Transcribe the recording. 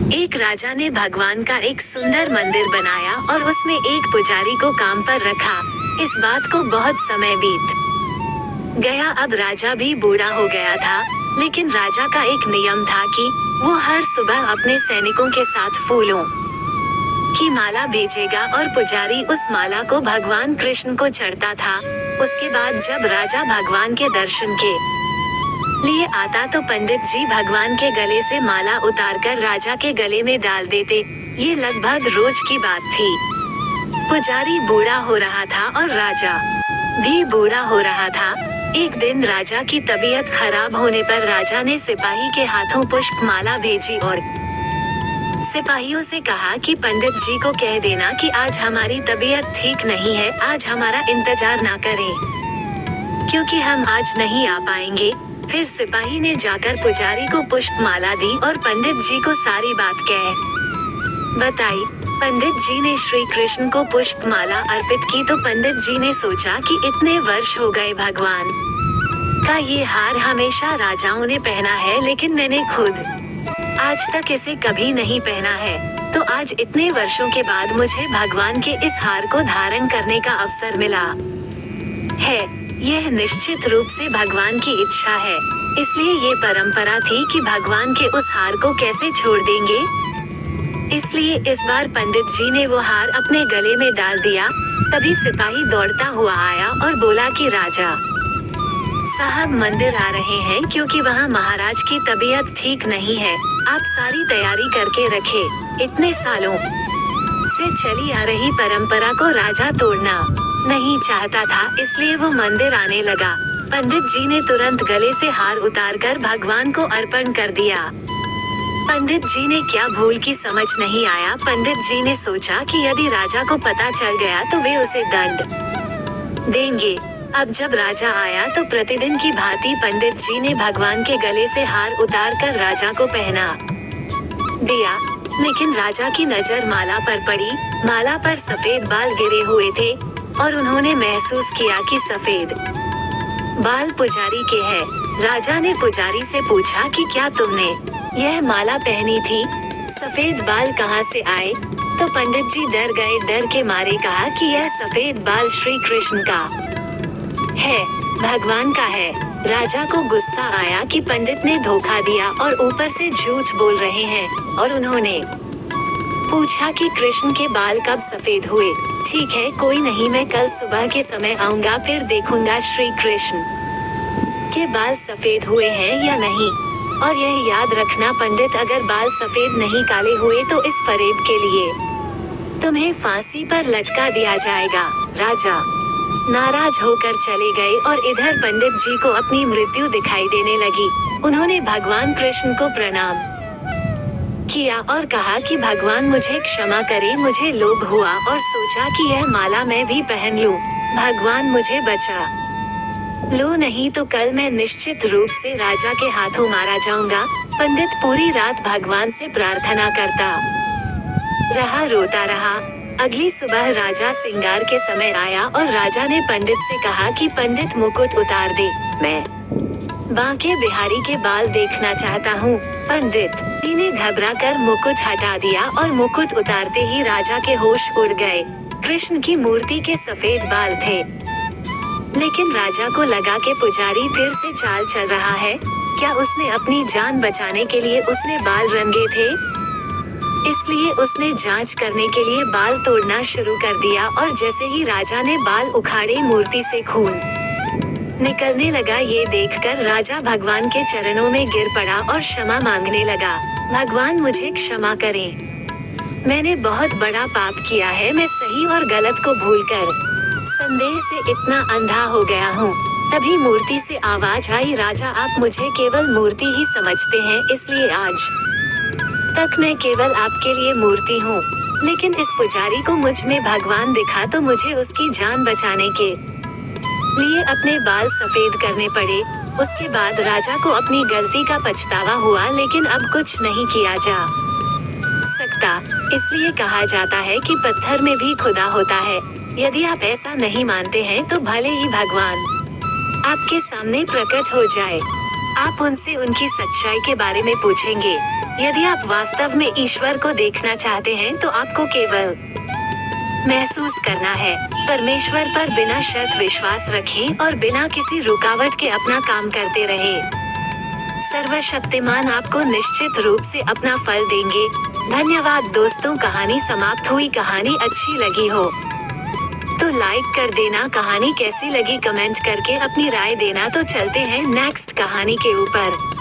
एक राजा ने भगवान का एक सुंदर मंदिर बनाया और उसमें एक पुजारी को काम पर रखा। इस बात को बहुत समय बीत गया। अब राजा भी बूढ़ा हो गया था, लेकिन राजा का एक नियम था कि वो हर सुबह अपने सैनिकों के साथ फूलों की माला भेजेगा और पुजारी उस माला को भगवान कृष्ण को चढ़ता था। उसके बाद जब राजा भगवान के दर्शन के लिए आता तो पंडित जी भगवान के गले से माला उतारकर राजा के गले में डाल देते। ये लगभग रोज की बात थी। पुजारी बूढ़ा हो रहा था और राजा भी बूढ़ा हो रहा था। एक दिन राजा की तबीयत खराब होने पर राजा ने सिपाही के हाथों पुष्प माला भेजी और सिपाहियों से कहा कि पंडित जी को कह देना कि आज हमारी तबीयत ठीक नहीं है, आज हमारा इंतजार ना करें, क्योंकि हम आज नहीं आ पाएंगे। फिर सिपाही ने जाकर पुजारी को पुष्प माला दी और पंडित जी को सारी बात कह बताई। पंडित जी ने श्री कृष्ण को पुष्प माला अर्पित की तो पंडित जी ने सोचा कि इतने वर्ष हो गए भगवान का ये हार हमेशा राजाओं ने पहना है, लेकिन मैंने खुद आज तक इसे कभी नहीं पहना है, तो आज इतने वर्षों के बाद मुझे भगवान के इस हार को धारण करने का अवसर मिला है। यह निश्चित रूप से भगवान की इच्छा है, इसलिए ये परंपरा थी कि भगवान के उस हार को कैसे छोड़ देंगे। इसलिए इस बार पंडित जी ने वो हार अपने गले में डाल दिया। तभी सिपाही दौड़ता हुआ आया और बोला कि राजा साहब मंदिर आ रहे हैं, क्योंकि वहाँ महाराज की तबीयत ठीक नहीं है। आप सारी तैयारी करके रखे। इतने सालों से चली आ रही परंपरा को राजा तोड़ना नहीं चाहता था, इसलिए वो मंदिर आने लगा। पंडित जी ने तुरंत गले से हार उतारकर भगवान को अर्पण कर दिया। पंडित जी ने क्या भूल की समझ नहीं आया। पंडित जी ने सोचा कि यदि राजा को पता चल गया तो वे उसे दंड देंगे। अब जब राजा आया तो प्रतिदिन की भांति पंडित जी ने भगवान के गले से हार उतारकर राजा को पहना दिया, लेकिन राजा की नजर माला पर पड़ी। माला पर सफेद बाल गिरे हुए थे और उन्होंने महसूस किया कि सफेद बाल पुजारी के हैं। राजा ने पुजारी से पूछा कि क्या तुमने यह माला पहनी थी? सफेद बाल कहाँ से आए? तो पंडित जी डर गए। डर के मारे कहा कि यह सफेद बाल श्री कृष्ण का है, भगवान का है। राजा को गुस्सा आया कि पंडित ने धोखा दिया और ऊपर से झूठ बोल रहे हैं, और उन्होंने पूछा कि कृष्ण के बाल कब सफेद हुए। ठीक है, कोई नहीं, मैं कल सुबह के समय आऊंगा, फिर देखूंगा श्री कृष्ण के बाल सफेद हुए हैं या नहीं। और यह याद रखना पंडित, अगर बाल सफेद नहीं काले हुए तो इस फरेब के लिए तुम्हें फांसी पर लटका दिया जाएगा। राजा नाराज होकर चले गए और इधर पंडित जी को अपनी मृत्यु दिखाई देने लगी। उन्होंने भगवान कृष्ण को प्रणाम किया और कहा कि भगवान मुझे क्षमा करें, मुझे लोभ हुआ और सोचा कि यह माला मैं भी पहन लूं। भगवान मुझे बचा लो, नहीं तो कल मैं निश्चित रूप से राजा के हाथों मारा जाऊंगा। पंडित पूरी रात भगवान से प्रार्थना करता रहा, रोता रहा। अगली सुबह राजा श्रृंगार के समय आया और राजा ने पंडित से कहा कि पंडित मुकुट उतार दे, मैं बांके बिहारी के बाल देखना चाहता हूँ। पंडित जी ने घबराकर मुकुट हटा दिया और मुकुट उतारते ही राजा के होश उड़ गए। कृष्ण की मूर्ति के सफेद बाल थे, लेकिन राजा को लगा कि पुजारी फिर से चाल चल रहा है। क्या उसने अपनी जान बचाने के लिए उसने बाल रंगे थे? इसलिए उसने जांच करने के लिए बाल तोड़ना शुरू कर दिया और जैसे ही राजा ने बाल उखाड़े मूर्ति से खून निकलने लगा। ये देखकर राजा भगवान के चरणों में गिर पड़ा और क्षमा मांगने लगा। भगवान मुझे क्षमा करें, मैंने बहुत बड़ा पाप किया है। मैं सही और गलत को भूलकर संदेह से इतना अंधा हो गया हूँ। तभी मूर्ति से आवाज आई, राजा आप मुझे केवल मूर्ति ही समझते हैं, इसलिए आज तक मैं केवल आपके लिए मूर्ति हूँ। लेकिन इस पुजारी को मुझ में भगवान दिखा तो मुझे उसकी जान बचाने के लिए अपने बाल सफेद करने पड़े। उसके बाद राजा को अपनी गलती का पछतावा हुआ, लेकिन अब कुछ नहीं किया जा सकता। इसलिए कहा जाता है कि पत्थर में भी खुदा होता है। यदि आप ऐसा नहीं मानते हैं तो भले ही भगवान आपके सामने प्रकट हो जाए, आप उनसे उनकी सच्चाई के बारे में पूछेंगे। यदि आप वास्तव में ईश्वर को देखना चाहते हैं तो आपको केवल महसूस करना है। परमेश्वर पर बिना शर्त विश्वास रखें और बिना किसी रुकावट के अपना काम करते रहें। सर्वशक्तिमान आपको निश्चित रूप से अपना फल देंगे। धन्यवाद दोस्तों, कहानी समाप्त हुई। कहानी अच्छी लगी हो तो लाइक कर देना। कहानी कैसी लगी कमेंट करके अपनी राय देना। तो चलते हैं नेक्स्ट कहानी के ऊपर।